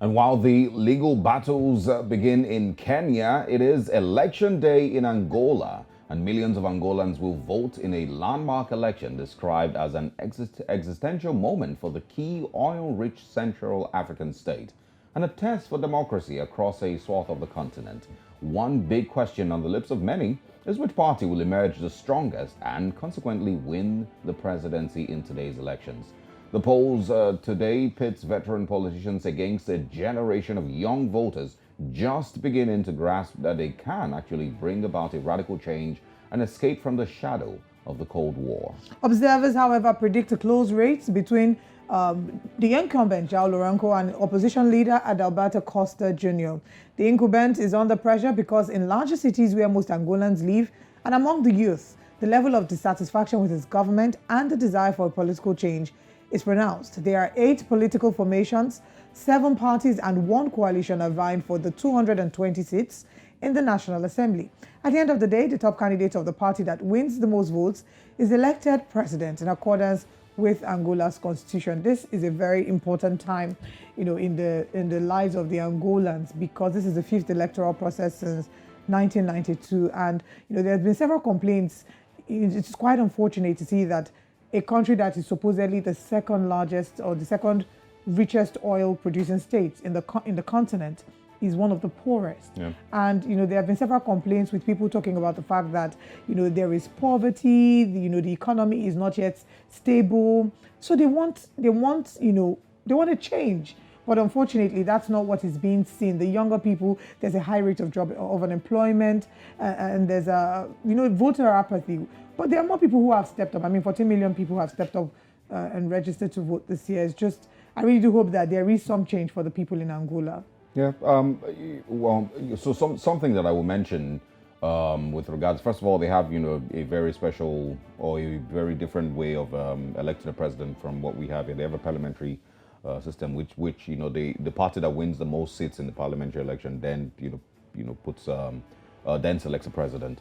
And while the legal battles begin in Kenya, it is election day in Angola, and millions of Angolans will vote in a landmark election described as an existential moment for the key oil-rich Central African state, and a test for democracy across a swath of the continent. One big question on the lips of many is which party will emerge the strongest and consequently win the presidency in today's elections. The polls today pits veteran politicians against a generation of young voters just beginning to grasp that they can actually bring about a radical change and escape from the shadow of the Cold War. Observers, however, predict a close race between the incumbent, João Lourenço, and opposition leader Adalberto Costa Jr. The incumbent is under pressure because in larger cities where most Angolans live and among the youth, the level of dissatisfaction with his government and the desire for a political change is pronounced. There are 8 political formations, 7 parties and 1 coalition are vying for the 220 seats in the National Assembly. At the end of the day, the top candidate of the party that wins the most votes is elected president in accordance with Angola's constitution. This is a very important time, in the lives of the Angolans, because this is the 5th electoral process since 1992, and there have been several complaints. It's quite unfortunate to see that a country that is supposedly the second largest or the second richest oil producing state in the continent is one of the poorest. Yeah. And there have been several complaints with people talking about the fact that there is poverty, the economy is not yet stable. So they want a change. But unfortunately, that's not what is being seen. The younger people, there's a high rate of unemployment, and there's voter apathy. But there are more people who have stepped up. 14 million people have stepped up and registered to vote this year. I really do hope that there is some change for the people in Angola. Yeah. So something that I will mention with regards, first of all, they have a very special or a very different way of electing a president from what we have here. They have a parliamentary system, which the party that wins the most seats in the parliamentary election then then selects a president.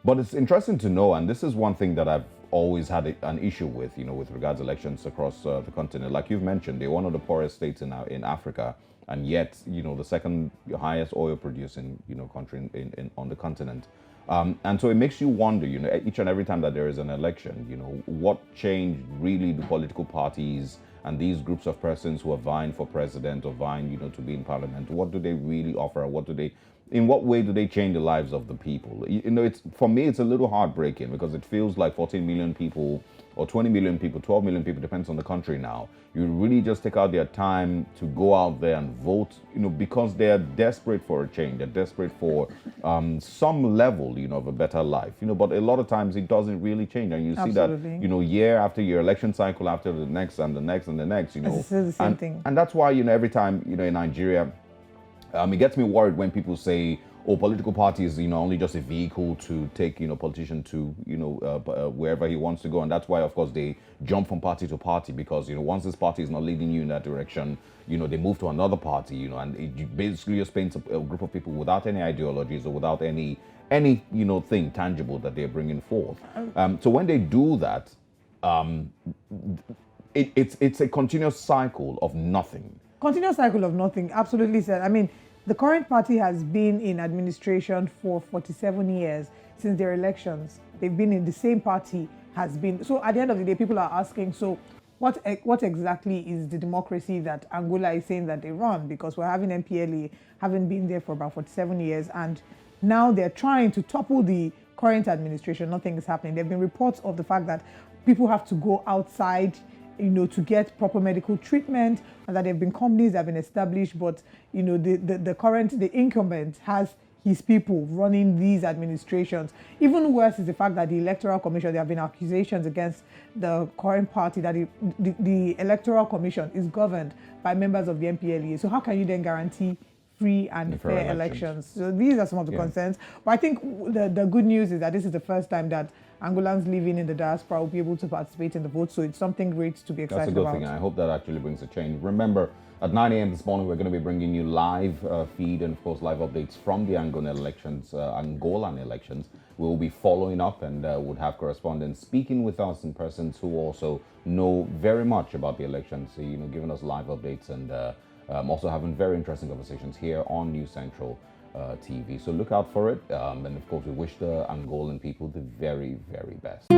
But it's interesting to know, and this is one thing that I've always had an issue with, with regards to elections across the continent. Like you've mentioned, they're one of the poorest states in Africa, and yet, the second highest oil producing, country on the continent. And so it makes you wonder, each and every time that there is an election, what change really do political parties and these groups of persons who are vying for president or vying, to be in parliament, what do they really offer? In what way do they change the lives of the people? For me, it's a little heartbreaking because it feels like 14 million people or 20 million people, 12 million people, depends on the country now. You really just take out their time to go out there and vote, because they're desperate for a change. They're desperate for some level, of a better life, but a lot of times it doesn't really change. And you see Absolutely. that, year after year, election cycle after the next and the next and the next, It's the same thing. And that's why, every time, in Nigeria, it gets me worried when people say, "Oh, political party is only just a vehicle to take politician to wherever he wants to go," and that's why, of course, they jump from party to party because once this party is not leading you in that direction, they move to another party, and it basically just paints a group of people without any ideologies or without any thing tangible that they're bringing forth. So when they do that, it's a continuous cycle of nothing. Continuous cycle of nothing, absolutely said. The current party has been in administration for 47 years since their elections. They've been in the same party, so at the end of the day, people are asking, so what exactly is the democracy that Angola is saying that they run? Because we're having MPLA, haven't been there for about 47 years, and now they're trying to topple the current administration. Nothing is happening. There have been reports of the fact that people have to go outside to get proper medical treatment, and that there have been companies that have been established, but the incumbent has his people running these administrations. Even worse is the fact that the Electoral Commission, there have been accusations against the current party that the Electoral Commission is governed by members of the MPLA. So how can you then guarantee free and fair elections? So these are some of the concerns. But I think the good news is that this is the first time that Angolans living in the diaspora will be able to participate in the vote. So it's something great to be excited about. That's a good thing. I hope that actually brings a change. Remember, at 9 a.m. this morning, we're going to be bringing you live feed and, of course, live updates from the Angolan elections. we will be following up and would have correspondents speaking with us and persons who also know very much about the elections, giving us live updates and also having very interesting conversations here on News Central TV. So look out for it. And of course, we wish the Angolan people the very, very best.